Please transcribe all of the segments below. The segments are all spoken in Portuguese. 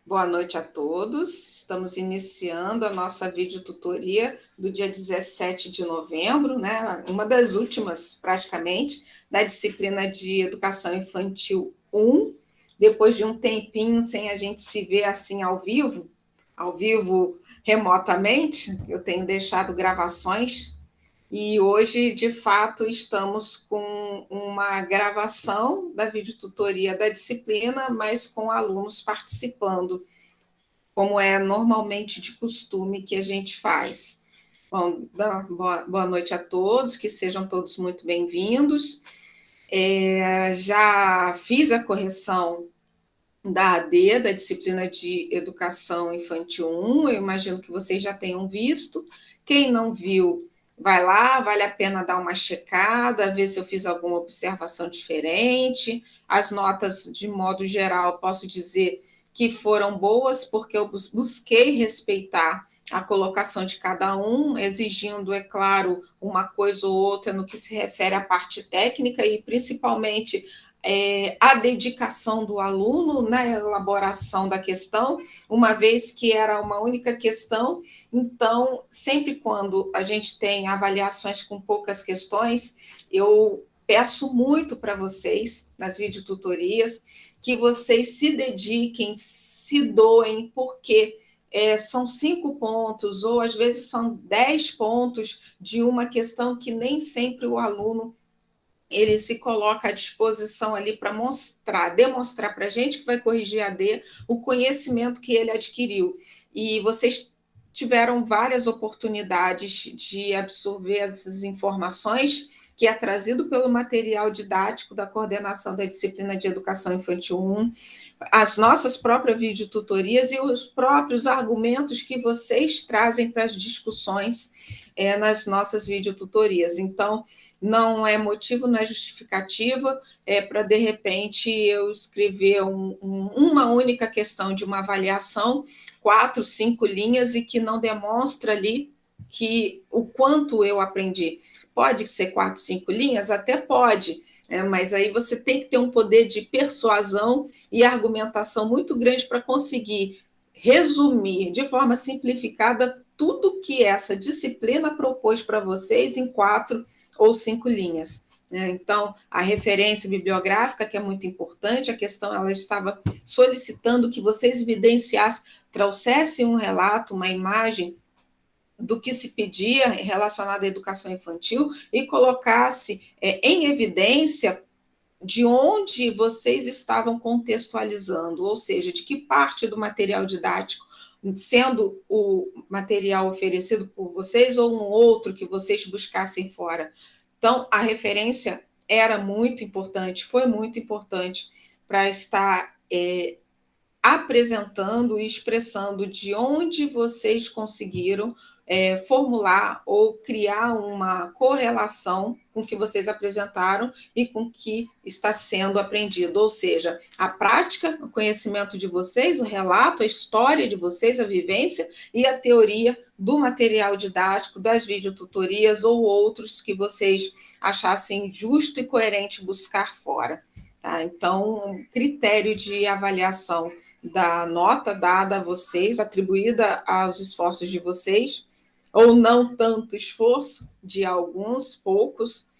Boa noite a todos. Estamos iniciando a nossa videotutoria do dia 17 de novembro, né? Uma das últimas, praticamente, da disciplina de Educação Infantil 1, depois de um tempinho sem a gente se ver assim ao vivo remotamente. Eu tenho deixado gravações e hoje, de fato, estamos com uma gravação da videotutoria da disciplina, mas com alunos participando, como é normalmente de costume que a gente faz. Bom, boa noite a todos, que sejam todos muito bem-vindos. Já fiz a correção da AD, da disciplina de Educação Infantil 1, eu imagino que vocês já tenham visto. Quem não viu, vai lá, vale a pena dar uma checada, ver se eu fiz alguma observação diferente. As notas, de modo geral, posso dizer que foram boas, porque eu busquei respeitar a colocação de cada um, exigindo, é claro, uma coisa ou outra no que se refere à parte técnica e, principalmente, a dedicação do aluno na elaboração da questão, uma vez que era uma única questão. Então, sempre quando a gente tem avaliações com poucas questões, eu peço muito para vocês, nas videotutorias, que vocês se dediquem, se doem, porque são 5 pontos, ou às vezes são 10 pontos de uma questão que nem sempre o aluno ele se coloca à disposição ali para demonstrar para a gente que vai corrigir a D o conhecimento que ele adquiriu. E vocês tiveram várias oportunidades de absorver essas informações que é trazido pelo material didático da coordenação da disciplina de Educação Infantil 1, as nossas próprias videotutorias e os próprios argumentos que vocês trazem para as discussões nas nossas videotutorias. Então, não é motivo, não é justificativa para, de repente, eu escrever uma única questão de uma avaliação, 4, 5 linhas, e que não demonstra ali que o quanto eu aprendi. Pode ser 4, 5 linhas? Até pode, mas aí você tem que ter um poder de persuasão e argumentação muito grande para conseguir resumir de forma simplificada tudo que essa disciplina propôs para vocês em 4 ou 5 linhas. Então, a referência bibliográfica, que é muito importante, a questão ela estava solicitando que vocês evidenciassem, trouxessem um relato, uma imagem do que se pedia relacionado à educação infantil e colocasse em evidência de onde vocês estavam contextualizando, ou seja, de que parte do material didático, sendo o material oferecido por vocês ou um outro que vocês buscassem fora. Então, a referência era muito importante, foi muito importante para estar apresentando e expressando de onde vocês conseguiram formular ou criar uma correlação com o que vocês apresentaram e com o que está sendo aprendido, ou seja, a prática, o conhecimento de vocês, o relato, a história de vocês, a vivência e a teoria do material didático, das videotutorias ou outros que vocês achassem justo e coerente buscar fora. Tá? Então, critério de avaliação da nota dada a vocês, atribuída aos esforços de vocês, ou não tanto esforço de alguns, poucos,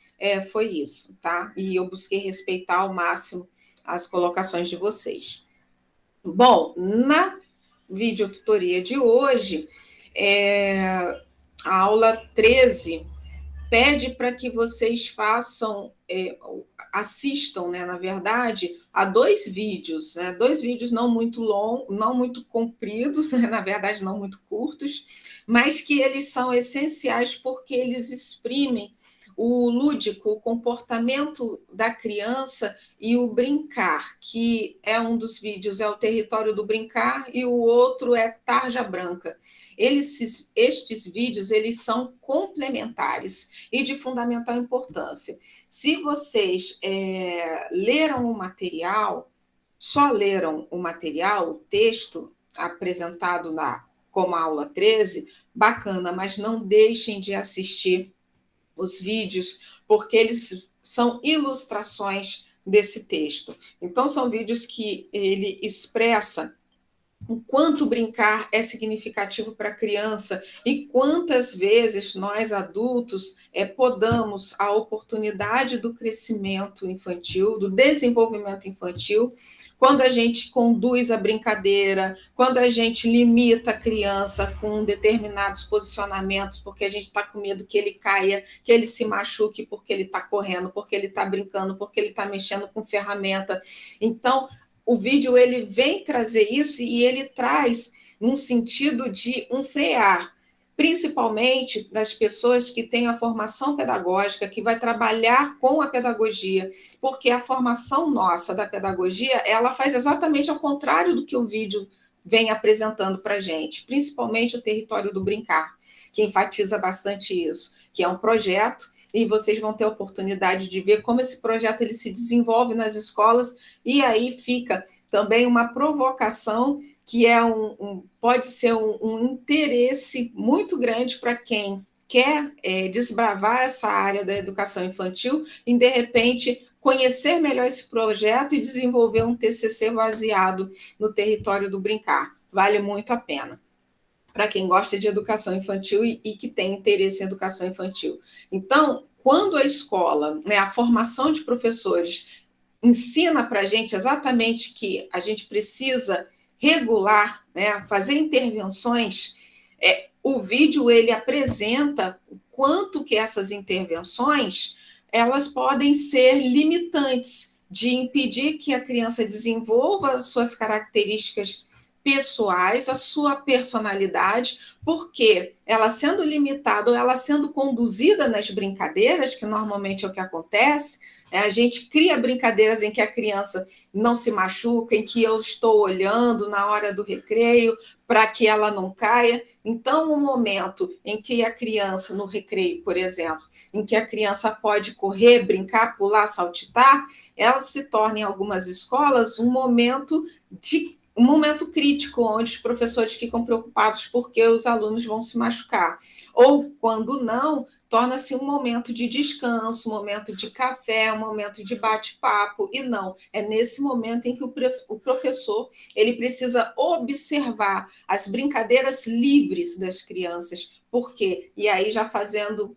foi isso, tá? E eu busquei respeitar ao máximo as colocações de vocês. Bom, na videotutoria de hoje, a aula 13 pede para que vocês façam, assistam, né, na verdade, a 2 vídeos, né, 2 vídeos não muito longos, não muito compridos, né, na verdade não muito curtos, mas que eles são essenciais porque eles exprimem o lúdico, o comportamento da criança e o brincar, que é um dos vídeos, é o território do brincar, e o outro é tarja branca. Estes vídeos, eles são complementares e de fundamental importância. Se vocês leram o material, só leram o material, o texto apresentado como aula 13, bacana, mas não deixem de assistir os vídeos, porque eles são ilustrações desse texto. Então, são vídeos que ele expressa o quanto brincar é significativo para a criança e quantas vezes nós adultos podamos a oportunidade do crescimento infantil, do desenvolvimento infantil, quando a gente conduz a brincadeira, quando a gente limita a criança com determinados posicionamentos, porque a gente está com medo que ele caia, que ele se machuque porque ele está correndo, porque ele está brincando, porque ele está mexendo com ferramenta. Então, o vídeo ele vem trazer isso e ele traz um sentido de um frear, principalmente para as pessoas que têm a formação pedagógica, que vai trabalhar com a pedagogia, porque a formação nossa da pedagogia, ela faz exatamente ao contrário do que o vídeo vem apresentando para a gente, principalmente o território do brincar, que enfatiza bastante isso, que é um projeto e vocês vão ter a oportunidade de ver como esse projeto ele se desenvolve nas escolas, e aí fica também uma provocação que pode ser um interesse muito grande para quem quer desbravar essa área da educação infantil e, de repente, conhecer melhor esse projeto e desenvolver um TCC baseado no território do brincar. Vale muito a pena para quem gosta de educação infantil e que tem interesse em educação infantil. Então, quando a escola, né, a formação de professores, ensina para a gente exatamente que a gente precisa regular, né, fazer intervenções, o vídeo ele apresenta o quanto que essas intervenções elas podem ser limitantes de impedir que a criança desenvolva suas características pessoais, a sua personalidade, porque ela sendo limitada ou ela sendo conduzida nas brincadeiras, que normalmente é o que acontece, a gente cria brincadeiras em que a criança não se machuca, em que eu estou olhando na hora do recreio para que ela não caia. Então, um momento em que a criança, no recreio, por exemplo, em que a criança pode correr, brincar, pular, saltitar, ela se torna, em algumas escolas, um momento crítico, onde os professores ficam preocupados porque os alunos vão se machucar. Ou, quando não, torna-se um momento de descanso, um momento de café, um momento de bate-papo, e não, é nesse momento em que o professor ele precisa observar as brincadeiras livres das crianças, porque, e aí já fazendo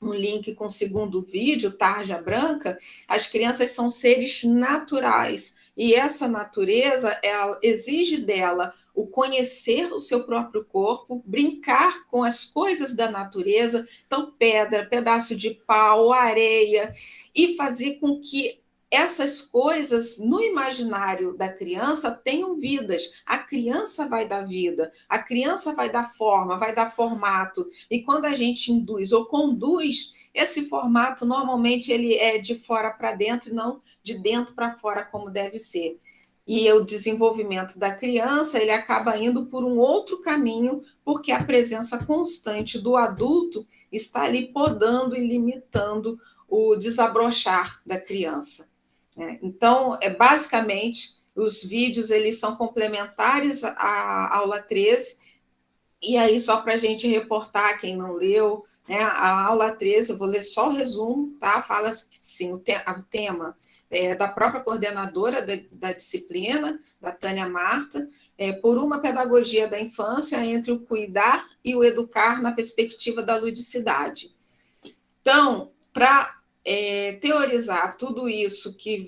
um link com o segundo vídeo, Tarja Branca, as crianças são seres naturais, e essa natureza ela exige dela o conhecer o seu próprio corpo, brincar com as coisas da natureza, então pedra, pedaço de pau, areia, e fazer com que essas coisas no imaginário da criança tenham vidas. A criança vai dar vida, a criança vai dar forma, vai dar formato. E quando a gente induz ou conduz, esse formato normalmente ele é de fora para dentro e não de dentro para fora como deve ser. E o desenvolvimento da criança ele acaba indo por um outro caminho, porque a presença constante do adulto está ali podando e limitando o desabrochar da criança. Então, basicamente, os vídeos eles são complementares à aula 13, e aí, só para a gente reportar, quem não leu, né, a aula 13, eu vou ler só o resumo, tá? Fala assim, o tema é da própria coordenadora da disciplina, da Tânia Marta, por uma pedagogia da infância entre o cuidar e o educar na perspectiva da ludicidade. Então, para teorizar tudo isso que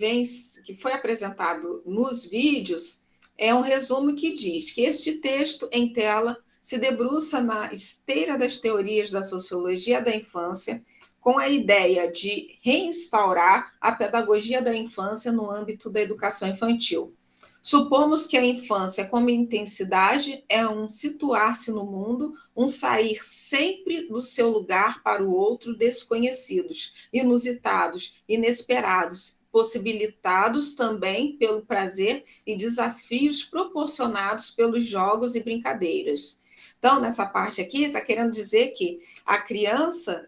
foi apresentado nos vídeos, é um resumo que diz que este texto em tela se debruça na esteira das teorias da sociologia da infância, com a ideia de reinstaurar a pedagogia da infância no âmbito da educação infantil. Supomos que a infância, como intensidade, é um situar-se no mundo, um sair sempre do seu lugar para o outro, desconhecidos, inusitados, inesperados, possibilitados também pelo prazer e desafios proporcionados pelos jogos e brincadeiras. Então, nessa parte aqui, está querendo dizer que a criança,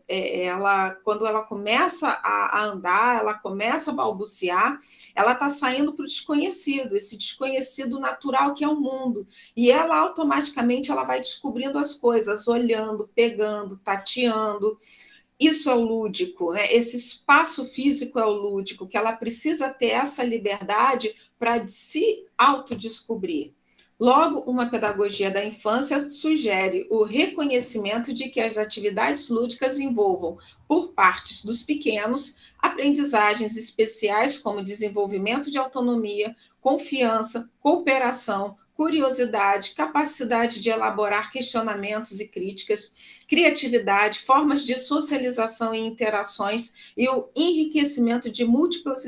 quando ela começa a andar, ela começa a balbuciar, ela está saindo para o desconhecido, esse desconhecido natural que é o mundo. E ela automaticamente ela vai descobrindo as coisas, olhando, pegando, tateando. Isso é o lúdico, né? Esse espaço físico é o lúdico, que ela precisa ter essa liberdade para se autodescobrir. Logo, uma pedagogia da infância sugere o reconhecimento de que as atividades lúdicas envolvam, por partes dos pequenos, aprendizagens especiais como desenvolvimento de autonomia, confiança, cooperação, curiosidade, capacidade de elaborar questionamentos e críticas, criatividade, formas de socialização e interações e o enriquecimento de múltiplas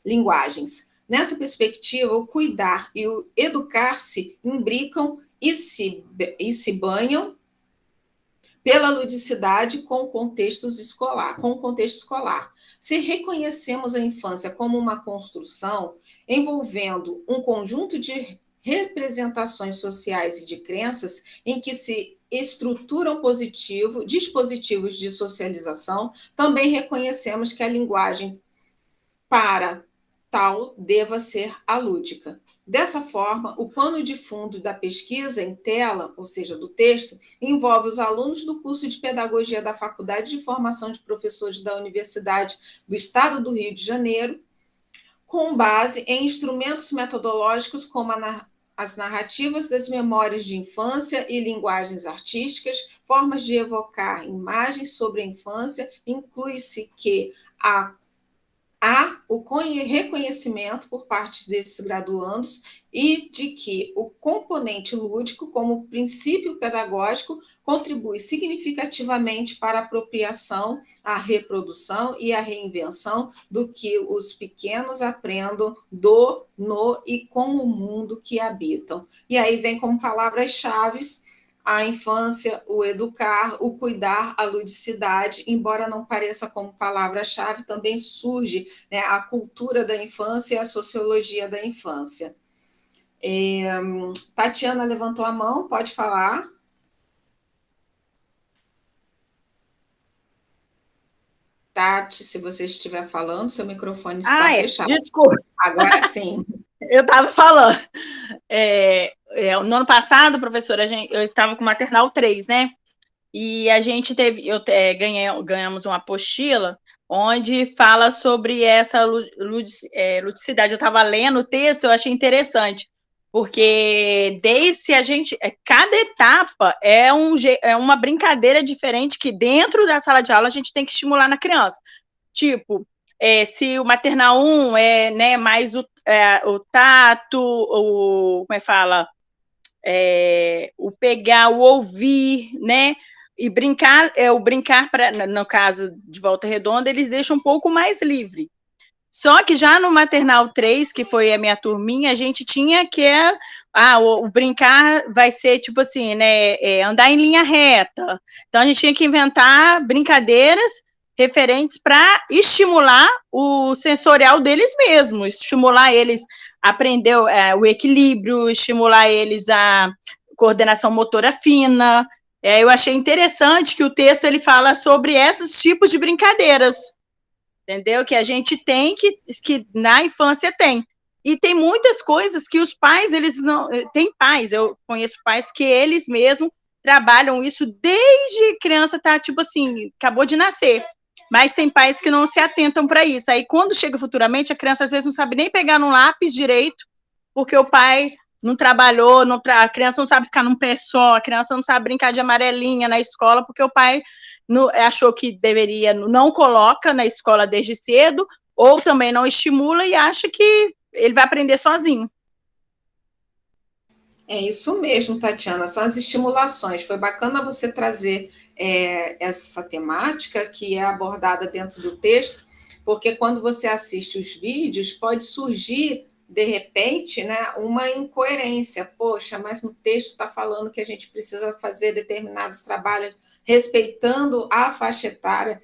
linguagens. Nessa perspectiva, o cuidar e o educar-se imbricam e se banham pela ludicidade com o contexto escolar. Se reconhecemos a infância como uma construção envolvendo um conjunto de representações sociais e de crenças em que se estruturam dispositivos de socialização, também reconhecemos que a linguagem para tal deva ser a lúdica. Dessa forma, o pano de fundo da pesquisa em tela, ou seja, do texto, envolve os alunos do curso de Pedagogia da Faculdade de Formação de Professores da Universidade do Estado do Rio de Janeiro, com base em instrumentos metodológicos como as narrativas das memórias de infância e linguagens artísticas, formas de evocar imagens sobre a infância, inclui-se que há o reconhecimento por parte desses graduandos e de que o componente lúdico, como princípio pedagógico, contribui significativamente para a apropriação, a reprodução e a reinvenção do que os pequenos aprendam do, no e com o mundo que habitam. E aí vem como palavras-chave a infância, o educar, o cuidar, a ludicidade, embora não pareça como palavra-chave, também surge, né, a cultura da infância e a sociologia da infância. Tatiana levantou a mão, pode falar. Tati, se você estiver falando, seu microfone está fechado. Desculpa. Agora sim. Eu estava falando. No ano passado, professora, eu estava com o Maternal 3, né? E a gente ganhamos uma apostila onde fala sobre essa ludicidade. Eu estava lendo o texto, eu achei interessante, porque cada etapa é uma brincadeira diferente que dentro da sala de aula a gente tem que estimular na criança. Tipo, se o maternal 1 é, né, mais o tato, como é que fala? O pegar, o ouvir, né? E brincar, no caso de Volta Redonda, eles deixam um pouco mais livre. Só que já no Maternal 3, que foi a minha turminha, a gente tinha o brincar vai ser tipo assim, né? Andar em linha reta. Então a gente tinha que inventar brincadeiras referentes para estimular o sensorial deles mesmos, estimular eles a aprender o equilíbrio, estimular eles a coordenação motora fina. Eu achei interessante que o texto ele fala sobre esses tipos de brincadeiras, entendeu? Que a gente tem, que na infância tem. E tem muitas coisas que os pais, eles não... Tem pais, eu conheço pais que eles mesmos trabalham isso desde criança, tá, tipo assim, acabou de nascer. Mas tem pais que não se atentam para isso. Aí, quando chega futuramente, a criança às vezes não sabe nem pegar num lápis direito, porque o pai não trabalhou, a criança não sabe ficar num pé só, a criança não sabe brincar de amarelinha na escola, porque o pai achou que deveria, não coloca na escola desde cedo, ou também não estimula e acha que ele vai aprender sozinho. É isso mesmo, Tatiana, são as estimulações. Foi bacana você trazer essa temática que é abordada dentro do texto, porque quando você assiste os vídeos, pode surgir, de repente, né, uma incoerência. Poxa, mas no texto está falando que a gente precisa fazer determinados trabalhos respeitando a faixa etária,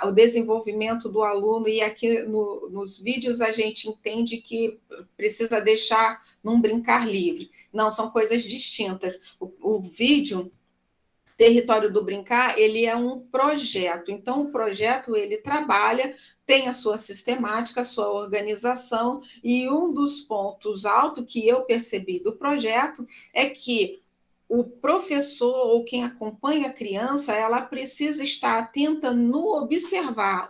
o desenvolvimento do aluno, e aqui nos vídeos a gente entende que precisa deixar num brincar livre. Não, são coisas distintas. O vídeo Território do Brincar, ele é um projeto. Então, o projeto, ele trabalha, tem a sua sistemática, a sua organização, e um dos pontos altos que eu percebi do projeto é que o professor ou quem acompanha a criança, ela precisa estar atenta no observar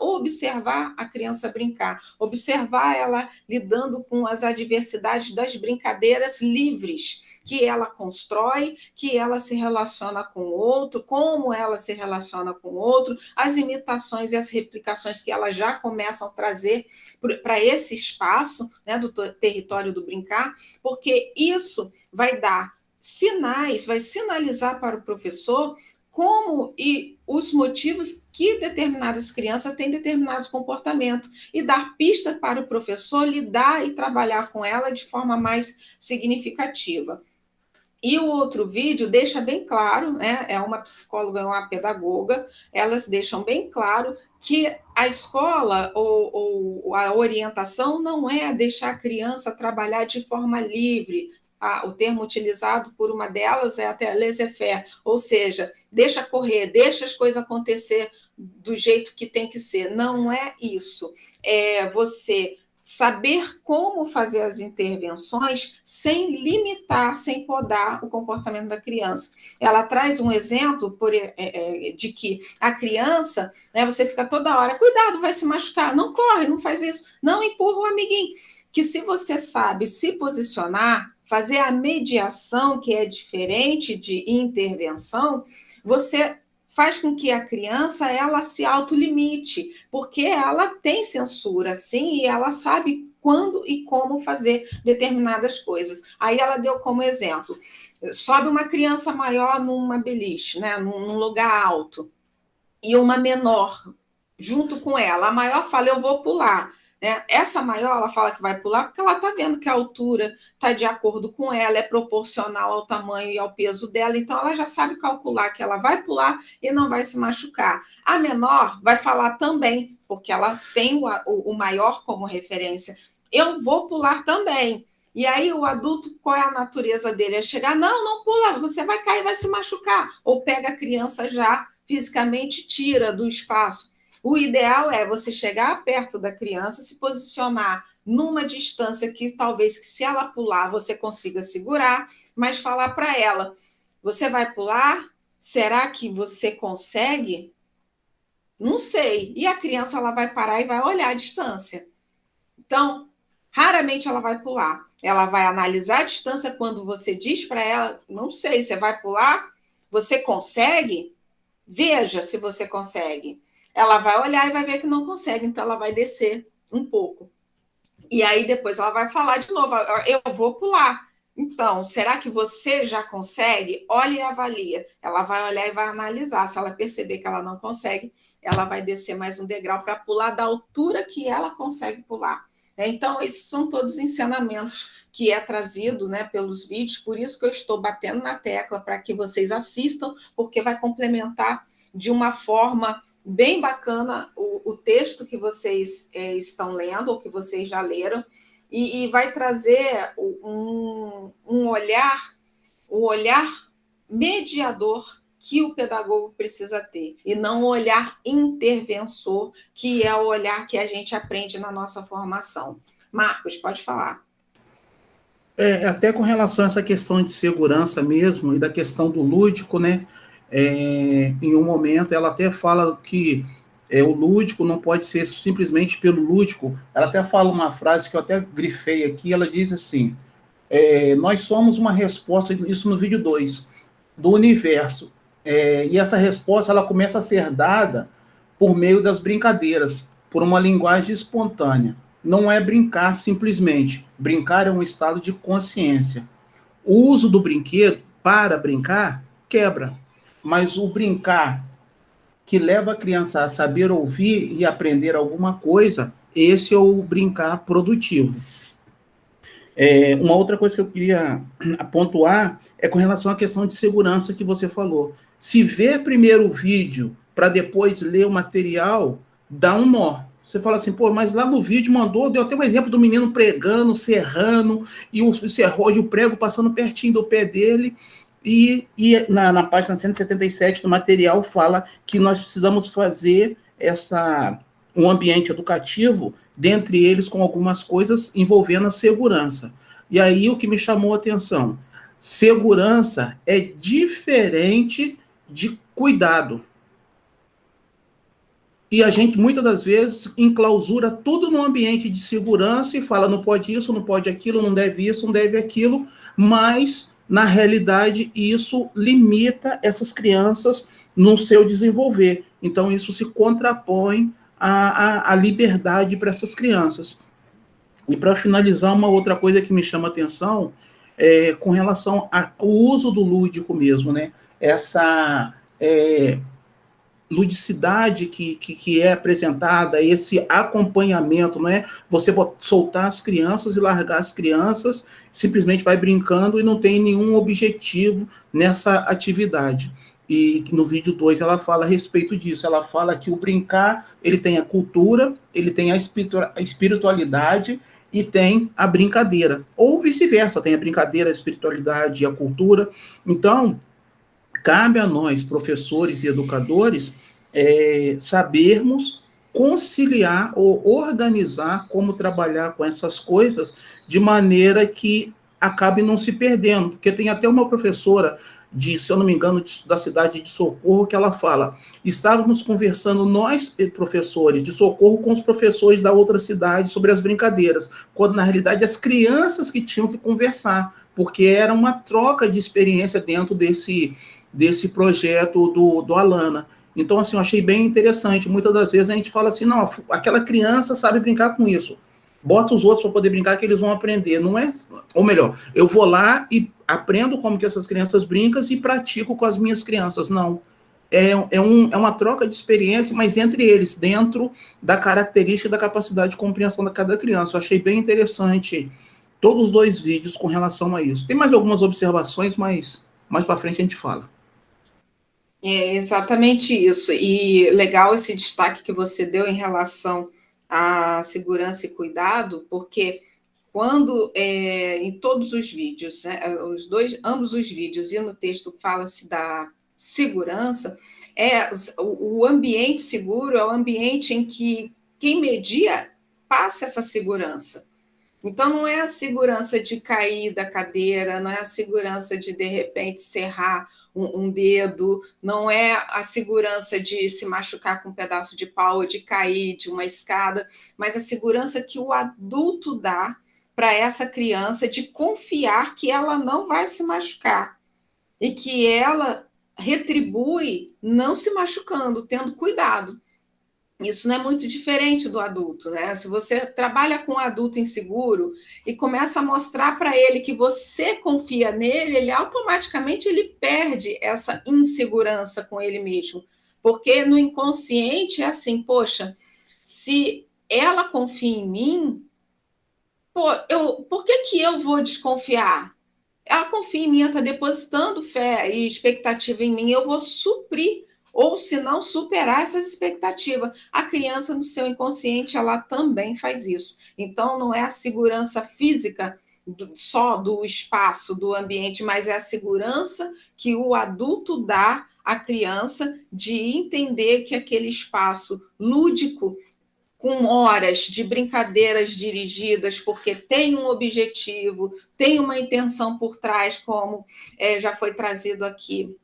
a criança brincar, observar ela lidando com as adversidades das brincadeiras livres que ela constrói, que ela se relaciona com o outro, como ela se relaciona com o outro, as imitações e as replicações que ela já começam a trazer para esse espaço, né, do território do brincar, porque isso vai dar sinais, vai sinalizar para o professor como e os motivos que determinadas crianças têm determinados comportamentos e dar pista para o professor lidar e trabalhar com ela de forma mais significativa. E o outro vídeo deixa bem claro, né? É uma psicóloga e uma pedagoga, elas deixam bem claro que a escola ou a orientação não é deixar a criança trabalhar de forma livre. O termo utilizado por uma delas é até laissez-faire, ou seja, deixa correr, deixa as coisas acontecer do jeito que tem que ser. Não é isso. É você saber como fazer as intervenções sem limitar, sem podar o comportamento da criança. Ela traz um exemplo de que a criança, né, você fica toda hora, cuidado, vai se machucar, não corre, não faz isso, não empurra o amiguinho. Que se você sabe se posicionar, fazer a mediação, que é diferente de intervenção, você faz com que a criança ela se autolimite, porque ela tem censura, sim, e ela sabe quando e como fazer determinadas coisas. Aí ela deu como exemplo, sobe uma criança maior numa beliche, né, num lugar alto, e uma menor junto com ela. A maior fala, eu vou pular. Né? Essa maior, ela fala que vai pular porque ela está vendo que a altura está de acordo com ela, é proporcional ao tamanho e ao peso dela, então ela já sabe calcular que ela vai pular e não vai se machucar. A menor vai falar também, porque ela tem o maior como referência, eu vou pular também. E aí o adulto, qual é a natureza dele? É chegar, não pula, você vai cair, vai se machucar. Ou pega a criança já fisicamente, tira do espaço. O ideal é você chegar perto da criança, se posicionar numa distância que talvez que se ela pular você consiga segurar, mas falar para ela, você vai pular? Será que você consegue? Não sei. E a criança ela vai parar e vai olhar a distância. Então, raramente ela vai pular. Ela vai analisar a distância quando você diz para ela, não sei, você vai pular? Você consegue? Veja se você consegue. Ela vai olhar e vai ver que não consegue, então ela vai descer um pouco. E aí depois ela vai falar de novo, eu vou pular. Então, será que você já consegue? Olha e avalia. Ela vai olhar e vai analisar. Se ela perceber que ela não consegue, ela vai descer mais um degrau para pular da altura que ela consegue pular. Então, esses são todos ensinamentos que é trazido, né, pelos vídeos, por isso que eu estou batendo na tecla para que vocês assistam, porque vai complementar de uma forma bem bacana o texto que vocês estão lendo, ou que vocês já leram, e vai trazer um olhar mediador que o pedagogo precisa ter, e não o olhar interventor, que é o olhar que a gente aprende na nossa formação. Marcos, pode falar. Até com relação a essa questão de segurança mesmo, e da questão do lúdico, né? Em um momento ela até fala que o lúdico não pode ser simplesmente pelo lúdico. Ela até fala uma frase que eu até grifei aqui, ela diz assim, nós somos uma resposta, isso no vídeo 2, do universo, e essa resposta ela começa a ser dada por meio das brincadeiras, por uma linguagem espontânea. Não é brincar simplesmente, brincar é um estado de consciência. O uso do brinquedo para brincar quebra, mas o brincar que leva a criança a saber ouvir e aprender alguma coisa, esse é o brincar produtivo. Uma outra coisa que eu queria pontuar é com relação à questão de segurança que você falou. Se ver primeiro o vídeo para depois ler o material, dá um nó. Você fala assim, pô, mas lá no vídeo deu até um exemplo do menino pregando, serrando, e o prego passando pertinho do pé dele, e na página 177 do material fala que nós precisamos fazer um ambiente educativo, dentre eles com algumas coisas envolvendo a segurança. E aí o que me chamou a atenção, Segurança é diferente de cuidado. E a gente, muitas das vezes, enclausura tudo no ambiente de segurança e fala, não pode isso, não pode aquilo, não deve isso, não deve aquilo, mas, na realidade, isso limita essas crianças no seu desenvolver. Então, isso se contrapõe à liberdade para essas crianças. E, para finalizar, uma outra coisa que me chama a atenção é com relação ao uso do lúdico mesmo, né? Essa ludicidade que é apresentada, esse acompanhamento, não é você soltar as crianças e largar as crianças, simplesmente vai brincando e não tem nenhum objetivo nessa atividade. E no vídeo 2 ela fala a respeito disso, ela fala que o brincar, ele tem a cultura, ele tem a espiritualidade e tem a brincadeira, ou vice-versa, tem a brincadeira, a espiritualidade e a cultura. Então, cabe a nós, professores e educadores, sabermos conciliar ou organizar como trabalhar com essas coisas de maneira que acabe não se perdendo. Porque tem até uma professora, se eu não me engano, da cidade de Socorro, que ela fala, estávamos conversando nós, professores de Socorro, com os professores da outra cidade sobre as brincadeiras, quando na realidade as crianças que tinham que conversar, porque era uma troca de experiência dentro desse projeto do Alana. Então, assim, eu achei bem interessante. Muitas das vezes a gente fala assim, não, aquela criança sabe brincar com isso. Bota os outros para poder brincar que eles vão aprender. Não é, ou melhor, eu vou lá e aprendo como que essas crianças brincam e pratico com as minhas crianças. Não. É uma troca de experiência, mas entre eles, dentro da característica e da capacidade de compreensão de cada criança. Eu achei bem interessante todos os 2 vídeos com relação a isso. Tem mais algumas observações, mas mais para frente a gente fala. É exatamente isso. E legal esse destaque que você deu em relação à segurança e cuidado, porque quando em todos os vídeos, né, ambos os vídeos e no texto fala-se da segurança, o ambiente seguro é o ambiente em que quem media passa essa segurança. Então, não é a segurança de cair da cadeira, não é a segurança de repente, serrar um dedo, não é a segurança de se machucar com um pedaço de pau ou de cair de uma escada, mas a segurança que o adulto dá para essa criança de confiar que ela não vai se machucar e que ela retribui não se machucando, tendo cuidado. Isso não é muito diferente do adulto, né? Se você trabalha com um adulto inseguro e começa a mostrar para ele que você confia nele, ele automaticamente ele perde essa insegurança com ele mesmo. Porque no inconsciente é assim, poxa, se ela confia em mim, por que eu vou desconfiar? Ela confia em mim, ela está depositando fé e expectativa em mim, eu vou suprir ou, se não, superar essas expectativas. A criança, no seu inconsciente, ela também faz isso. Então, não é a segurança física só do espaço, do ambiente, mas é a segurança que o adulto dá à criança de entender que aquele espaço lúdico, com horas de brincadeiras dirigidas, porque tem um objetivo, tem uma intenção por trás, como já foi trazido aqui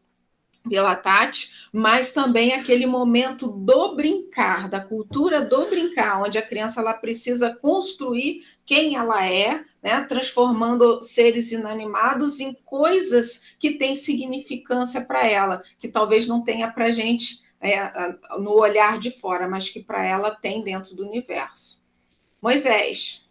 pela Tati, mas também aquele momento do brincar, da cultura do brincar, onde a criança ela precisa construir quem ela é, né, transformando seres inanimados em coisas que têm significância para ela, que talvez não tenha para a gente no olhar de fora, mas que para ela tem dentro do universo. Moisés.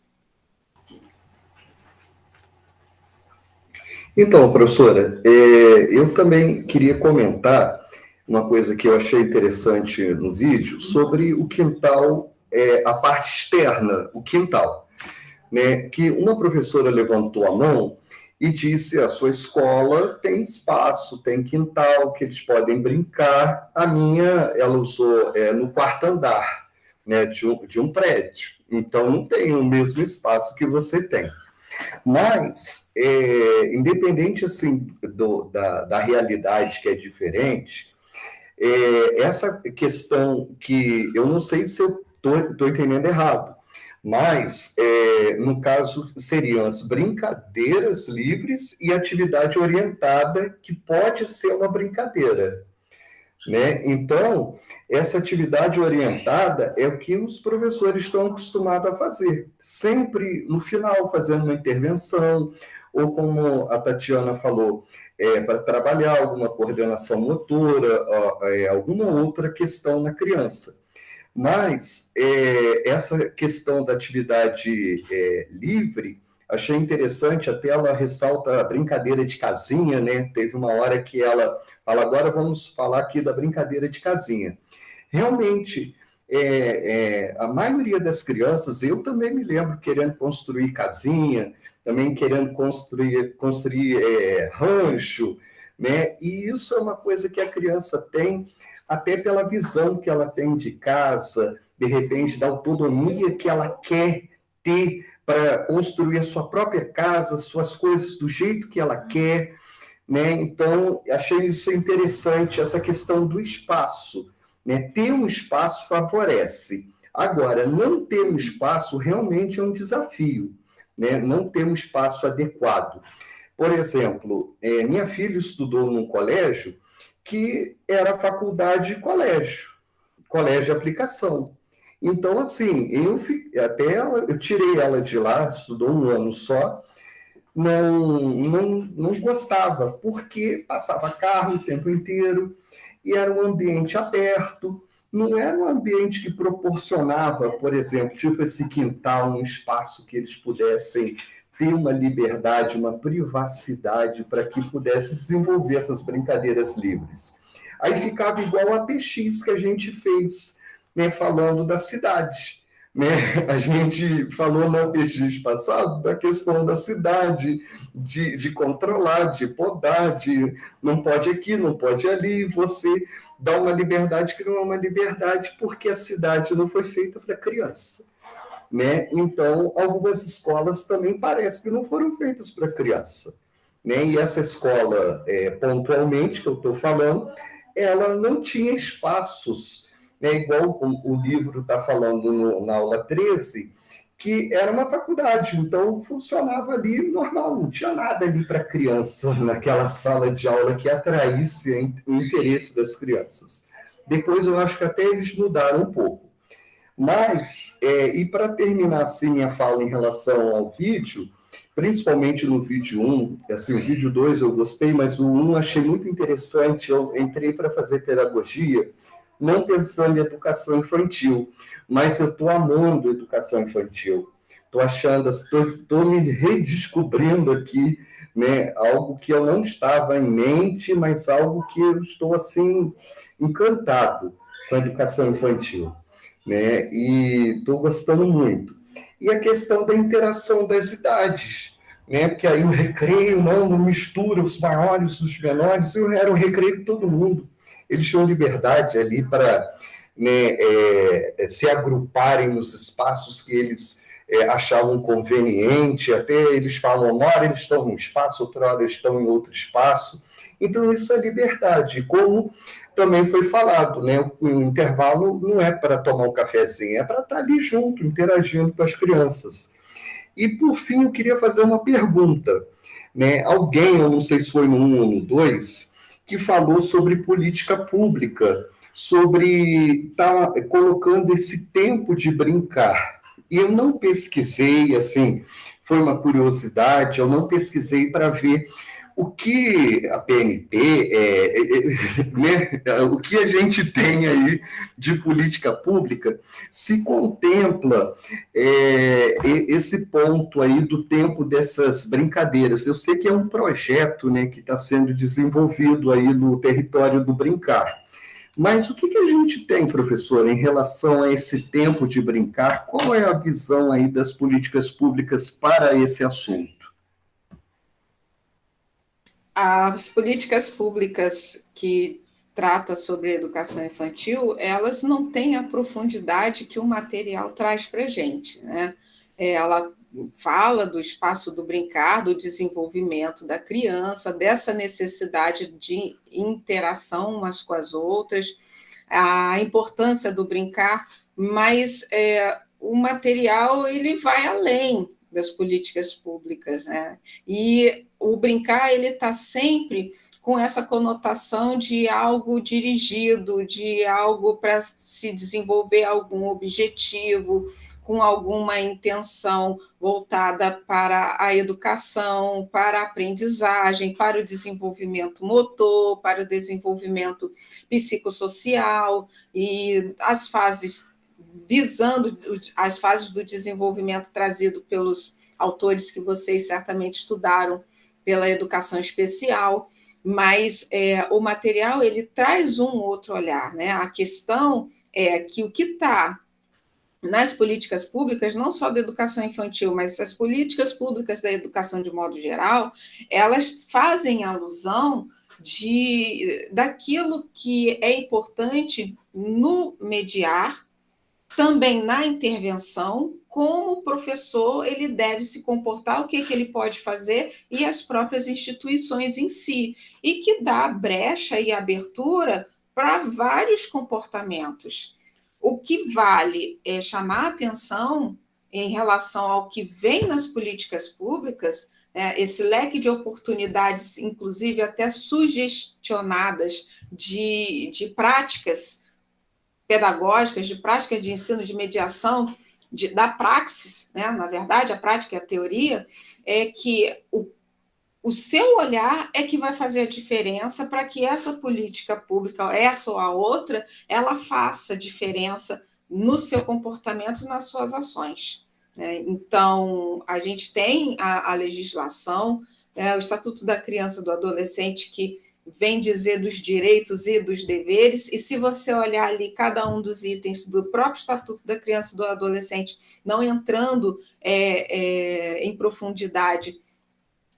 Então, professora, eu também queria comentar uma coisa que eu achei interessante no vídeo sobre o quintal, a parte externa, o quintal, né? Que uma professora levantou a mão e disse: a sua escola tem espaço, tem quintal, que eles podem brincar. A minha, ela usou no 4º andar, né, de um prédio, então não tem o mesmo espaço que você tem. Mas, independente assim, da realidade que é diferente, essa questão que eu não sei se eu estou entendendo errado, Mas, no caso, seriam as brincadeiras livres e atividade orientada, que pode ser uma brincadeira, né? Então, essa atividade orientada é o que os professores estão acostumados a fazer, sempre no final, fazendo uma intervenção, ou como a Tatiana falou, para trabalhar alguma coordenação motora, alguma outra questão na criança. Mas essa questão da atividade livre, achei interessante, até ela ressalta a brincadeira de casinha, né? Teve uma hora que ela fala, agora vamos falar aqui da brincadeira de casinha. Realmente, a maioria das crianças, eu também me lembro querendo construir casinha, também querendo construir rancho, né? E isso é uma coisa que a criança tem, até pela visão que ela tem de casa, de repente, da autonomia que ela quer ter para construir a sua própria casa, suas coisas do jeito que ela quer, né? Então, achei isso interessante, essa questão do espaço, né? Ter um espaço favorece. Agora, não ter um espaço realmente é um desafio, né? Não ter um espaço adequado. Por exemplo, minha filha estudou num colégio que era faculdade e colégio de aplicação. Então, assim, eu tirei ela de lá, estudou um ano só, não gostava, porque passava carro o tempo inteiro, e era um ambiente aberto, não era um ambiente que proporcionava, por exemplo, tipo esse quintal, um espaço que eles pudessem ter uma liberdade, uma privacidade para que pudesse desenvolver essas brincadeiras livres. Aí ficava igual a PX que a gente fez, né, falando da cidade. Né? A gente falou no PX passado da questão da cidade, de controlar, de podar, de não pode aqui, não pode ali, você dá uma liberdade que não é uma liberdade porque a cidade não foi feita para criança. Né? Então, algumas escolas também parece que não foram feitas para criança. Né? E essa escola, pontualmente, que eu estou falando, ela não tinha espaços, né? Igual o livro está falando na aula 13, que era uma faculdade, então funcionava ali normal, não tinha nada ali para criança naquela sala de aula que atraísse o interesse das crianças. Depois eu acho que até eles mudaram um pouco. Mas, e para terminar assim minha fala em relação ao vídeo, principalmente no vídeo 1, assim, o vídeo 2 eu gostei, mas o 1 achei muito interessante, eu entrei para fazer pedagogia, não pensando em educação infantil, mas eu estou amando educação infantil, estou achando, estou me redescobrindo aqui, né, algo que eu não estava em mente, mas algo que eu estou, assim, encantado com a educação infantil. Né? E estou gostando muito. E a questão da interação das idades, né? Porque aí o recreio não mistura os maiores, os menores, era o recreio de todo mundo. Eles tinham liberdade ali para, né, se agruparem nos espaços que eles achavam conveniente, até eles falam, uma hora eles estão num espaço, outra hora eles estão em outro espaço. Então, isso é liberdade. Como também foi falado, né? O intervalo não é para tomar um cafezinho, é para estar ali junto, interagindo com as crianças. E, por fim, eu queria fazer uma pergunta. Né? Alguém, eu não sei se foi no 1 ou no 2, que falou sobre política pública, sobre estar colocando esse tempo de brincar. E eu não pesquisei, assim, foi uma curiosidade, eu não pesquisei para ver o que a PNP, né, o que a gente tem aí de política pública, se contempla esse ponto aí do tempo dessas brincadeiras. Eu sei que é um projeto, né, que está sendo desenvolvido aí no território do brincar. Mas o que a gente tem, professor, em relação a esse tempo de brincar? Qual é a visão aí das políticas públicas para esse assunto? As políticas públicas que tratam sobre educação infantil, elas não têm a profundidade que o material traz para a gente, né? Ela fala do espaço do brincar, do desenvolvimento da criança, dessa necessidade de interação umas com as outras, a importância do brincar, mas o material ele vai além das políticas públicas, né? E o brincar ele está sempre com essa conotação de algo dirigido, de algo para se desenvolver algum objetivo, com alguma intenção voltada para a educação, para a aprendizagem, para o desenvolvimento motor, para o desenvolvimento psicossocial, e as fases visando as fases do desenvolvimento trazido pelos autores que vocês certamente estudaram pela educação especial, mas o material ele traz um outro olhar, né? A questão é que o que está nas políticas públicas, não só da educação infantil, mas as políticas públicas da educação de modo geral, elas fazem alusão daquilo que é importante no mediar, também na intervenção, como o professor ele deve se comportar, o que ele pode fazer e as próprias instituições em si, e que dá brecha e abertura para vários comportamentos. O que vale é chamar a atenção em relação ao que vem nas políticas públicas, esse leque de oportunidades, inclusive até sugestionadas de práticas pedagógicas, de práticas de ensino, de mediação, da praxis, né? Na verdade, a prática e a teoria, é que o seu olhar é que vai fazer a diferença para que essa política pública, essa ou a outra, ela faça diferença no seu comportamento e nas suas ações. Então, a gente tem a legislação, o Estatuto da Criança e do Adolescente, que vem dizer dos direitos e dos deveres, e se você olhar ali cada um dos itens do próprio Estatuto da Criança e do Adolescente, não entrando em profundidade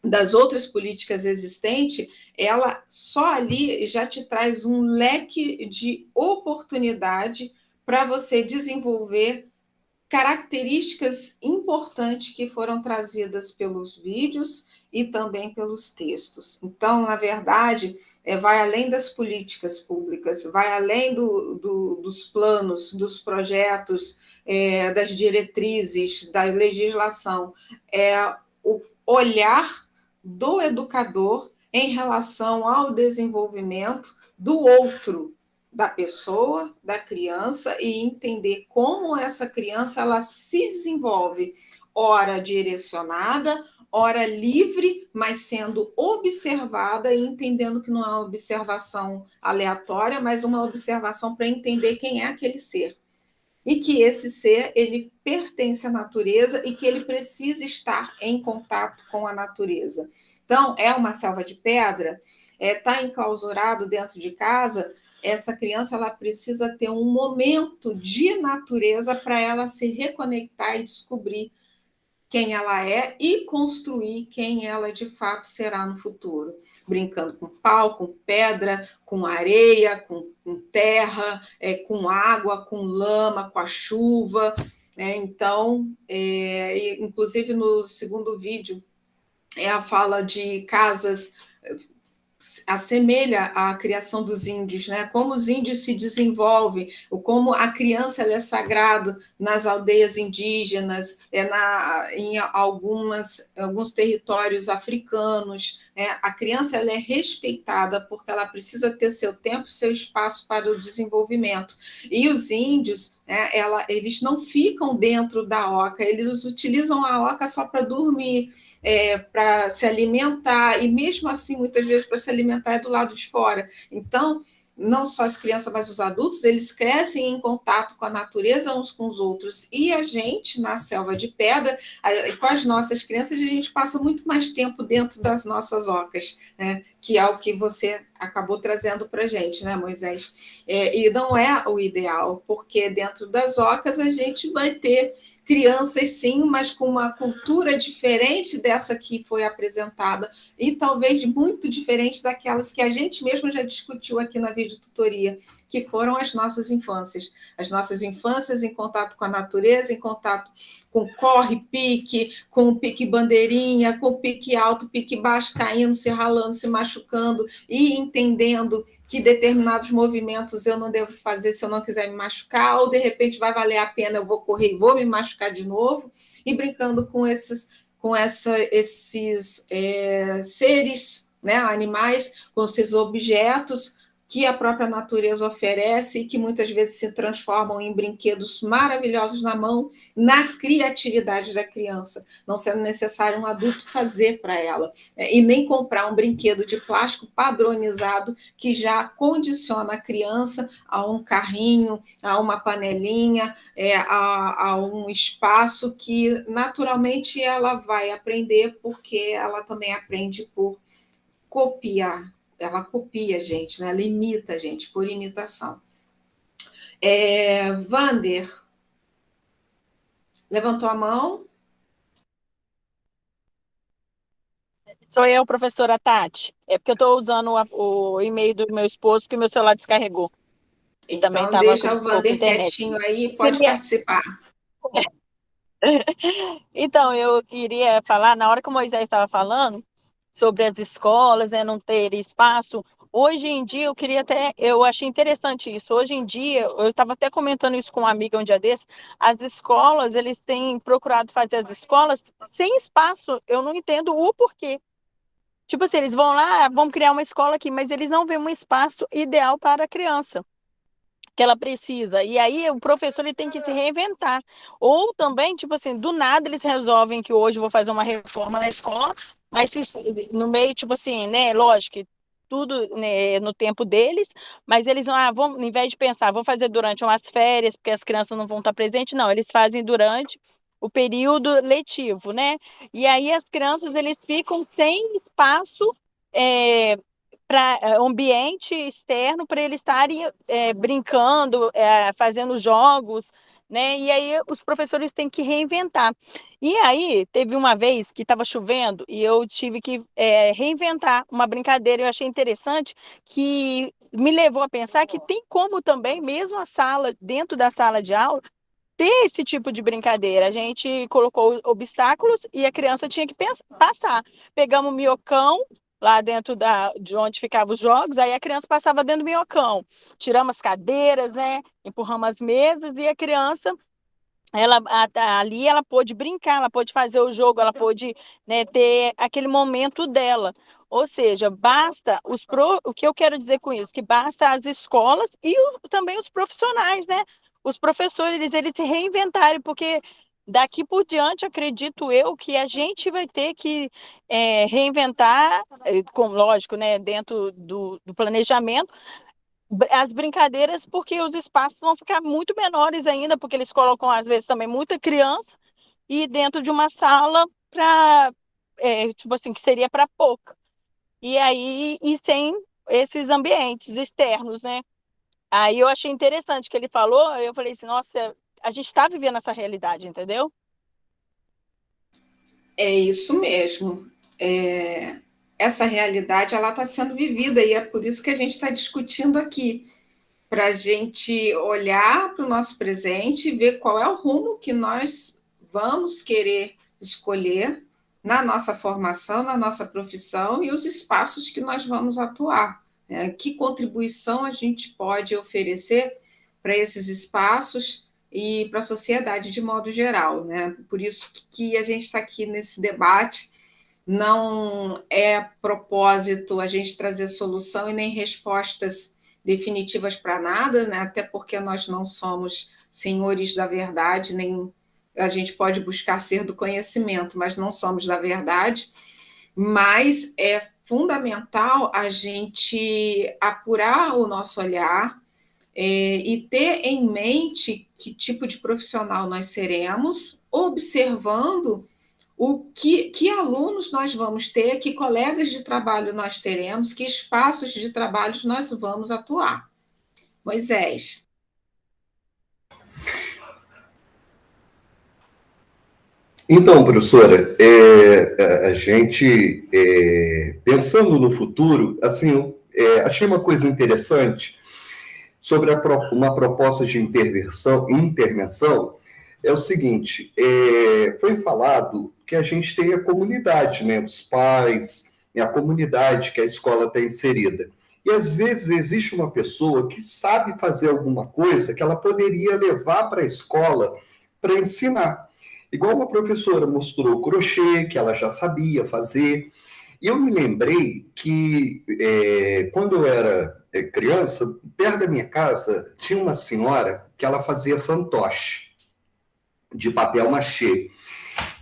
das outras políticas existentes, ela só ali já te traz um leque de oportunidade para você desenvolver características importantes que foram trazidas pelos vídeos e também pelos textos. Então, na verdade, vai além das políticas públicas, vai além dos planos, dos projetos, das diretrizes, da legislação. É o olhar do educador em relação ao desenvolvimento do outro, da pessoa, da criança, e entender como essa criança ela se desenvolve, ora direcionada, ora livre, mas sendo observada e entendendo que não é uma observação aleatória, mas uma observação para entender quem é aquele ser. E que esse ser, ele pertence à natureza e que ele precisa estar em contato com a natureza. Então, é uma selva de pedra, está enclausurado dentro de casa, essa criança ela precisa ter um momento de natureza para ela se reconectar e descobrir quem ela é e construir quem ela de fato será no futuro, brincando com pau, com pedra, com areia, com terra, com água, com lama, com a chuva. Então, inclusive no segundo vídeo, a fala de casas assemelha à criação dos índios, né? Como os índios se desenvolvem, como a criança ela é sagrada nas aldeias indígenas, em alguns territórios africanos. A criança ela é respeitada porque ela precisa ter seu tempo, seu espaço para o desenvolvimento. E os índios, eles não ficam dentro da oca, eles utilizam a oca só para dormir, para se alimentar, e mesmo assim, muitas vezes, para se alimentar é do lado de fora. Então, não só as crianças, mas os adultos, eles crescem em contato com a natureza uns com os outros. E a gente, na selva de pedra, com as nossas crianças, a gente passa muito mais tempo dentro das nossas ocas, né? Que é o que você acabou trazendo para a gente, né, Moisés? E não é o ideal, porque dentro das ocas a gente vai ter crianças sim, mas com uma cultura diferente dessa que foi apresentada e talvez muito diferente daquelas que a gente mesmo já discutiu aqui na videotutoria, que foram as nossas infâncias. As nossas infâncias em contato com a natureza, em contato com corre-pique, com pique bandeirinha, com pique alto, pique baixo, caindo, se ralando, se machucando e entendendo que determinados movimentos eu não devo fazer se eu não quiser me machucar, ou de repente vai valer a pena, eu vou correr e vou me machucar de novo, e brincando com esses seres, né, animais, com esses objetos que a própria natureza oferece e que muitas vezes se transformam em brinquedos maravilhosos na mão, na criatividade da criança, não sendo necessário um adulto fazer para ela, e nem comprar um brinquedo de plástico padronizado que já condiciona a criança a um carrinho, a uma panelinha, a um espaço que naturalmente ela vai aprender, porque ela também aprende por copiar. Ela copia a gente, né? Ela imita a gente por imitação. Vander, levantou a mão? Sou eu, professora Tati. É porque eu estou usando o e-mail do meu esposo, porque meu celular descarregou. E também Então, estava deixa com o pouca Vander internet. quietinho aí, pode participar. Então, eu queria falar, na hora que o Moisés estava falando sobre as escolas, né, não ter espaço, hoje em dia eu achei interessante isso, hoje em dia, eu estava até comentando isso com uma amiga um dia desse, as escolas, eles têm procurado fazer as escolas sem espaço, eu não entendo o porquê. Tipo assim, eles vão lá, vão criar uma escola aqui, mas eles não veem um espaço ideal para a criança que ela precisa. E aí o professor ele tem que se reinventar. Ou também, tipo assim, do nada eles resolvem que hoje eu vou fazer uma reforma na escola, mas no meio, tipo assim, né, lógico que tudo, né, no tempo deles, mas eles vão, ao invés de pensar, vão fazer durante umas férias, porque as crianças não vão estar presentes, não, eles fazem durante o período letivo, né? E aí as crianças, eles ficam sem espaço para ambiente externo para eles estarem brincando, fazendo jogos, né? E aí os professores têm que reinventar. E aí teve uma vez que estava chovendo e eu tive que reinventar uma brincadeira. Eu achei interessante que me levou a pensar que tem como também, mesmo a sala, dentro da sala de aula, ter esse tipo de brincadeira. A gente colocou obstáculos e a criança tinha que passar. Pegamos o minhocão lá dentro de onde ficavam os jogos, aí a criança passava dentro do minhocão. Tiramos as cadeiras, né? Empurramos as mesas e a criança ali ela pôde brincar, ela pôde fazer o jogo, ela pôde, né, ter aquele momento dela. Ou seja, o que eu quero dizer com isso? Que basta as escolas e também os profissionais, né? Os professores, eles se reinventarem, porque daqui por diante, acredito eu, que a gente vai ter que reinventar, lógico, né, dentro do planejamento, as brincadeiras, porque os espaços vão ficar muito menores ainda, porque eles colocam, às vezes, também muita criança e dentro de uma sala para, tipo assim, que seria para pouca. E aí, e sem esses ambientes externos, né? Aí eu achei interessante que ele falou, eu falei assim, nossa, a gente está vivendo essa realidade, entendeu? É isso mesmo. Essa realidade ela está sendo vivida e é por isso que a gente está discutindo aqui, para a gente olhar para o nosso presente e ver qual é o rumo que nós vamos querer escolher na nossa formação, na nossa profissão e os espaços que nós vamos atuar. Que contribuição a gente pode oferecer para esses espaços e para a sociedade de modo geral, né? Por isso que a gente está aqui nesse debate. Não é propósito a gente trazer solução e nem respostas definitivas para nada, né? Até porque nós não somos senhores da verdade, nem a gente pode buscar ser do conhecimento, mas não somos da verdade. Mas é fundamental a gente apurar o nosso olhar e ter em mente que tipo de profissional nós seremos, observando que alunos nós vamos ter, que colegas de trabalho nós teremos, que espaços de trabalho nós vamos atuar. Moisés. Então, professora, a gente, pensando no futuro, assim, achei uma coisa interessante sobre uma proposta de intervenção, é o seguinte, foi falado que a gente tem a comunidade, né, os pais, a comunidade que a escola está inserida. E, às vezes, existe uma pessoa que sabe fazer alguma coisa que ela poderia levar para a escola para ensinar. Igual uma professora mostrou crochê, que ela já sabia fazer. E eu me lembrei que, quando eu era criança, perto da minha casa, tinha uma senhora que ela fazia fantoche de papel machê.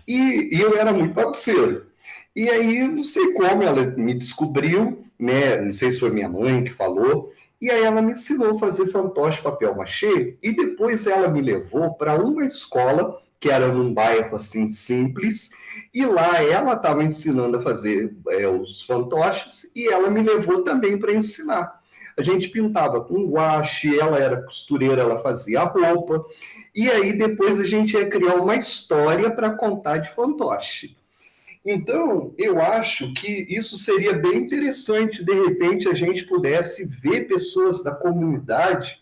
E eu era muito bagunceiro. E aí, não sei como, ela me descobriu, né? Não sei se foi minha mãe que falou, e aí ela me ensinou a fazer fantoche de papel machê, e depois ela me levou para uma escola, que era num bairro assim simples, e lá ela estava ensinando a fazer os fantoches, e ela me levou também para ensinar. A gente pintava com guache, ela era costureira, ela fazia a roupa, e aí depois a gente ia criar uma história para contar de fantoche. Então, eu acho que isso seria bem interessante, de repente, a gente pudesse ver pessoas da comunidade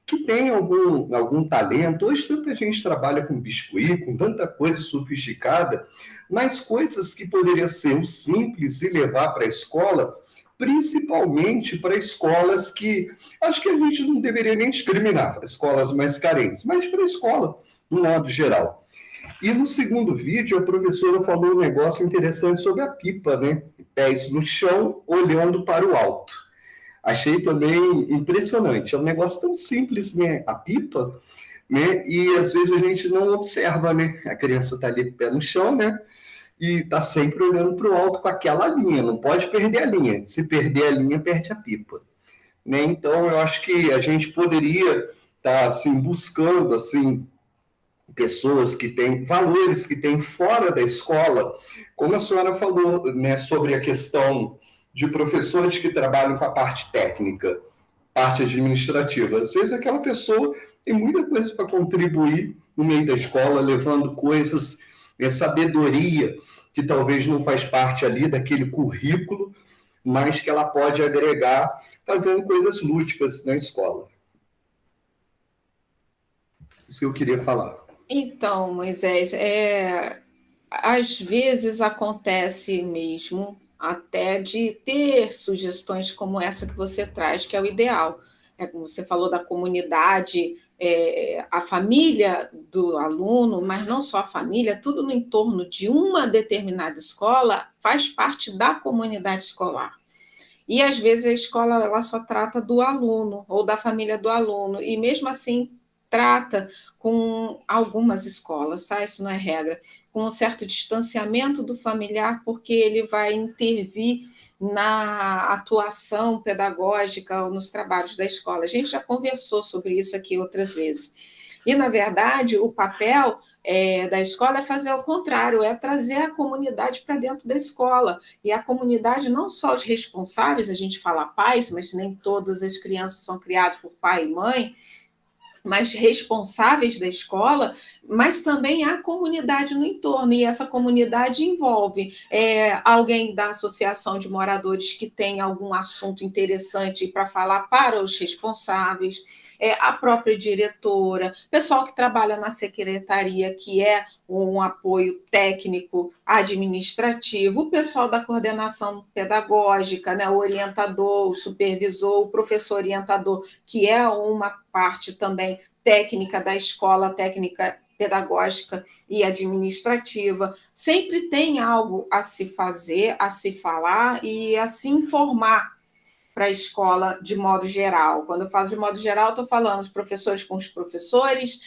que têm algum talento. Hoje, tanta gente trabalha com biscuit, com tanta coisa sofisticada, mas coisas que poderiam ser simples e levar para a escola, principalmente para escolas que... Acho que a gente não deveria nem discriminar para escolas mais carentes, mas para a escola, do modo geral. E no segundo vídeo, a professora falou um negócio interessante sobre a pipa, né? Pés no chão, olhando para o alto. Achei também impressionante. É um negócio tão simples, né? A pipa, né? E às vezes a gente não observa, né? A criança está ali com o pé no chão, né? E está sempre olhando para o alto com aquela linha. Não pode perder a linha. Se perder a linha, perde a pipa. Né? Então, eu acho que a gente poderia estar assim, buscando assim, pessoas que têm valores que têm fora da escola, como a senhora falou, né, sobre a questão de professores que trabalham com a parte técnica, parte administrativa. Às vezes aquela pessoa tem muita coisa para contribuir no meio da escola, levando coisas, sabedoria, que talvez não faz parte ali daquele currículo, mas que ela pode agregar fazendo coisas lúdicas na escola. Isso que eu queria falar. Então, Moisés, às vezes acontece mesmo até de ter sugestões como essa que você traz, que é o ideal. Como você falou da comunidade, a família do aluno, mas não só a família, tudo no entorno de uma determinada escola faz parte da comunidade escolar. E às vezes a escola ela só trata do aluno ou da família do aluno, e mesmo assim trata com algumas escolas, tá? Isso não é regra, com um certo distanciamento do familiar, porque ele vai intervir na atuação pedagógica ou nos trabalhos da escola. A gente já conversou sobre isso aqui outras vezes. E, na verdade, o papel da escola é fazer o contrário, é trazer a comunidade para dentro da escola. E a comunidade, não só os responsáveis, a gente fala pais, mas nem todas as crianças são criadas por pai e mãe, mas responsáveis da escola, mas também a comunidade no entorno, e essa comunidade envolve alguém da associação de moradores que tem algum assunto interessante para falar para os responsáveis, a própria diretora, pessoal que trabalha na secretaria, que é um apoio técnico administrativo, o pessoal da coordenação pedagógica, né, o orientador, o supervisor, o professor orientador, que é uma parte também técnica da escola, técnica pedagógica e administrativa. Sempre tem algo a se fazer, a se falar e a se informar para a escola de modo geral. Quando eu falo de modo geral, estou falando os professores com os professores,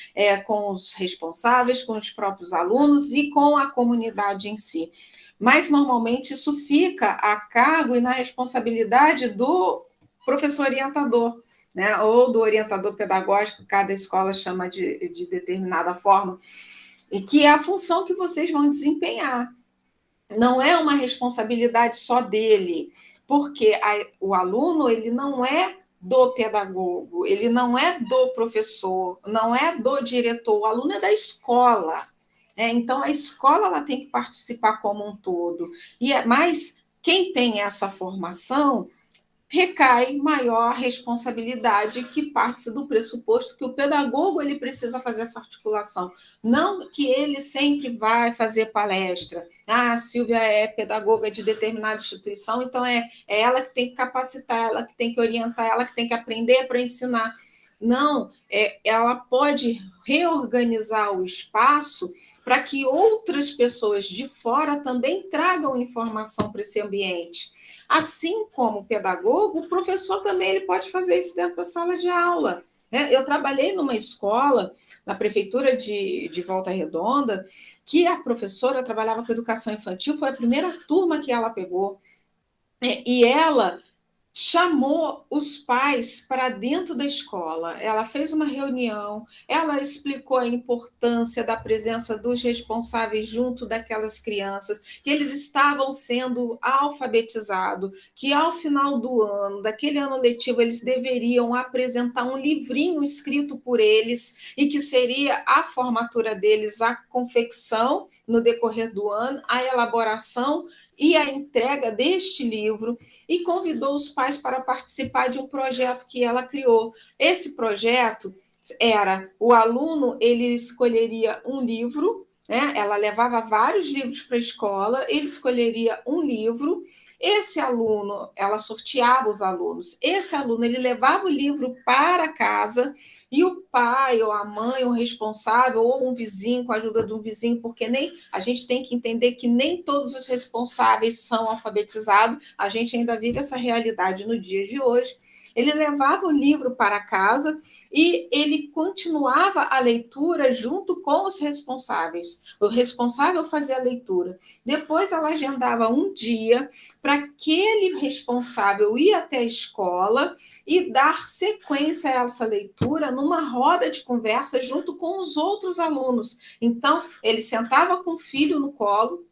com os responsáveis, com os próprios alunos e com a comunidade em si. Mas, normalmente, isso fica a cargo e na responsabilidade do professor orientador, né? Ou do orientador pedagógico, cada escola chama de determinada forma, e que é a função que vocês vão desempenhar. Não é uma responsabilidade só dele, porque o aluno ele não é do pedagogo, ele não é do professor, não é do diretor, o aluno é da escola. Então, a escola ela tem que participar como um todo. Mas quem tem essa formação recai maior responsabilidade, que parte do pressuposto que o pedagogo ele precisa fazer essa articulação, não que ele sempre vai fazer palestra. A Silvia é pedagoga de determinada instituição, então é ela que tem que capacitar, ela que tem que orientar, ela que tem que aprender para ensinar. Não, ela pode reorganizar o espaço para que outras pessoas de fora também tragam informação para esse ambiente. Assim como o pedagogo, o professor também ele pode fazer isso dentro da sala de aula. Eu trabalhei numa escola, na prefeitura de Volta Redonda, que a professora trabalhava com educação infantil, foi a primeira turma que ela pegou. E ela chamou os pais para dentro da escola. Ela fez uma reunião, ela explicou a importância da presença dos responsáveis junto daquelas crianças, que eles estavam sendo alfabetizados, que ao final do ano, daquele ano letivo, eles deveriam apresentar um livrinho escrito por eles e que seria a formatura deles, a confecção no decorrer do ano, a elaboração e a entrega deste livro, e convidou os pais para participar de um projeto que ela criou. Esse projeto era, o aluno ele escolheria um livro, ela levava vários livros para a escola, ele escolheria um livro, esse aluno, ela sorteava os alunos, esse aluno ele levava o livro para casa, e o pai ou a mãe, o responsável, ou um vizinho, com a ajuda de um vizinho, porque a gente tem que entender que nem todos os responsáveis são alfabetizados, a gente ainda vive essa realidade no dia de hoje. Ele levava o livro para casa e ele continuava a leitura junto com os responsáveis. O responsável fazia a leitura. Depois ela agendava um dia para aquele responsável ir até a escola e dar sequência a essa leitura numa roda de conversa junto com os outros alunos. Então, ele sentava com o filho no colo,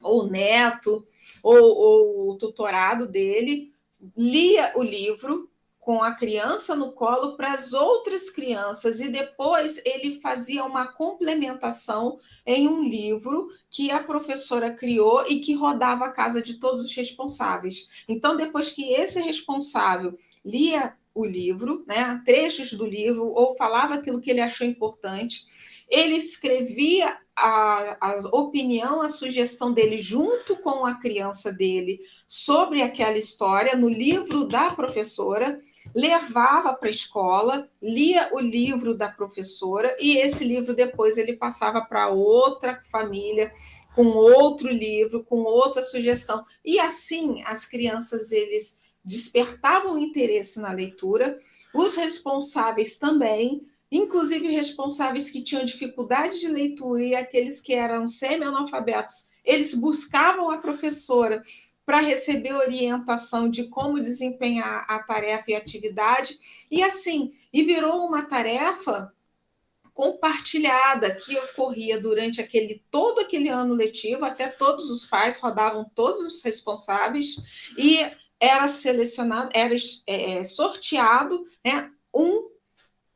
ou o neto, ou o tutorado dele, lia o livro com a criança no colo para as outras crianças, e depois ele fazia uma complementação em um livro que a professora criou e que rodava a casa de todos os responsáveis. Então, depois que esse responsável lia o livro, trechos do livro, ou falava aquilo que ele achou importante, ele escrevia a opinião, a sugestão dele junto com a criança dele sobre aquela história no livro da professora, levava para a escola, lia o livro da professora, e esse livro depois ele passava para outra família com outro livro, com outra sugestão. E assim as crianças eles despertavam interesse na leitura, os responsáveis também, inclusive responsáveis que tinham dificuldade de leitura e aqueles que eram semi-analfabetos, eles buscavam a professora para receber orientação de como desempenhar a tarefa e a atividade, e assim, virou uma tarefa compartilhada que ocorria durante todo aquele ano letivo, até todos os pais rodavam todos os responsáveis, e era selecionado, era sorteado, um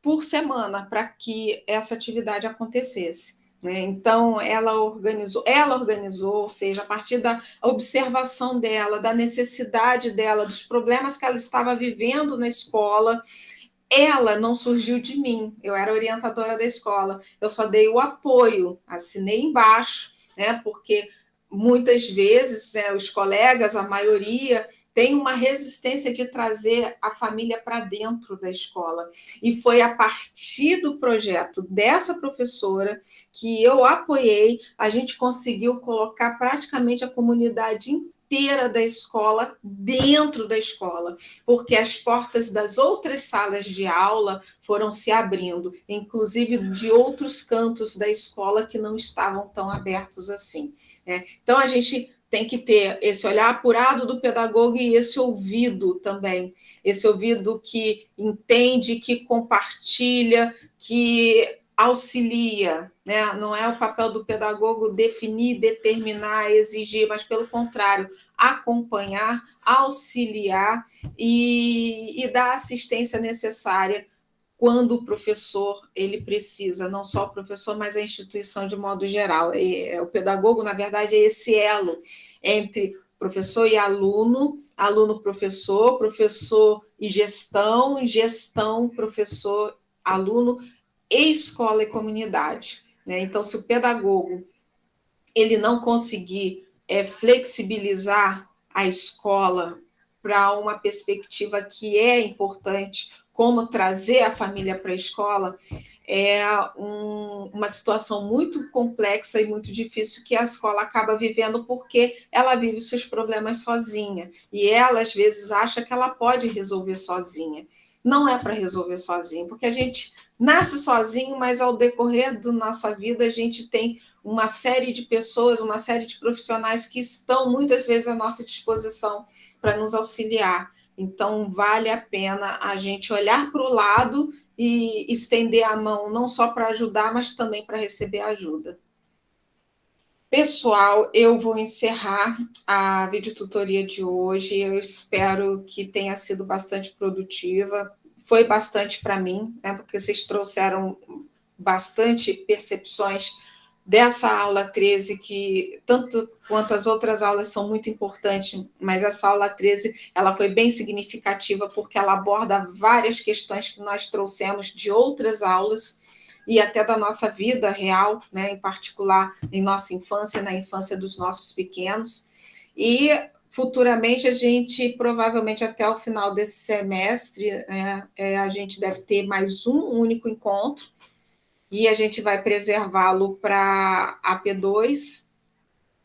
por semana para que essa atividade acontecesse. Então, ela organizou, ou seja, a partir da observação dela, da necessidade dela, dos problemas que ela estava vivendo na escola, ela não surgiu de mim, eu era orientadora da escola, eu só dei o apoio, assinei embaixo, porque muitas vezes os colegas, a maioria, tem uma resistência de trazer a família para dentro da escola. E foi a partir do projeto dessa professora que eu apoiei, a gente conseguiu colocar praticamente a comunidade inteira da escola dentro da escola, porque as portas das outras salas de aula foram se abrindo, inclusive de outros cantos da escola que não estavam tão abertos assim. Então, a gente tem que ter esse olhar apurado do pedagogo e esse ouvido também, esse ouvido que entende, que compartilha, que auxilia, Não é o papel do pedagogo definir, determinar, exigir, mas, pelo contrário, acompanhar, auxiliar e dar a assistência necessária quando o professor ele precisa, não só o professor, mas a instituição de modo geral. O pedagogo, na verdade, é esse elo entre professor e aluno, aluno-professor, professor e gestão, gestão, professor, aluno, e escola e comunidade. Né? Então, se o pedagogo ele não conseguir flexibilizar a escola para uma perspectiva que é importante, como trazer a família para a escola, é uma situação muito complexa e muito difícil que a escola acaba vivendo, porque ela vive seus problemas sozinha, e ela, às vezes, acha que ela pode resolver sozinha. Não é para resolver sozinho, porque a gente nasce sozinho, mas ao decorrer da nossa vida a gente tem uma série de pessoas, uma série de profissionais que estão muitas vezes à nossa disposição para nos auxiliar. Então, vale a pena a gente olhar para o lado e estender a mão, não só para ajudar, mas também para receber ajuda. Pessoal, eu vou encerrar a videotutoria de hoje. Eu espero que tenha sido bastante produtiva. Foi bastante para mim, né, porque vocês trouxeram bastante percepções dessa aula 13, que tanto quanto as outras aulas são muito importantes, mas essa aula 13 ela foi bem significativa porque ela aborda várias questões que nós trouxemos de outras aulas e até da nossa vida real, né, em particular em nossa infância, na infância dos nossos pequenos. E futuramente a gente, provavelmente até o final desse semestre, a gente deve ter mais um único encontro, e a gente vai preservá-lo para AP2.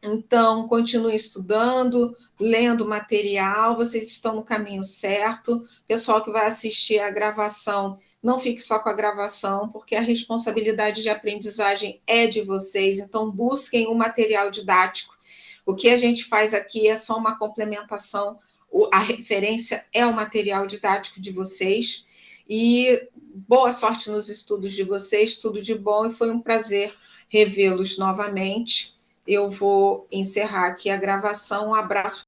Então, continue estudando, lendo material, vocês estão no caminho certo. Pessoal que vai assistir a gravação, não fique só com a gravação, porque a responsabilidade de aprendizagem é de vocês, então busquem o material didático. O que a gente faz aqui é só uma complementação, a referência é o material didático de vocês, e boa sorte nos estudos de vocês, tudo de bom, e foi um prazer revê-los novamente. Eu vou encerrar aqui a gravação. Um abraço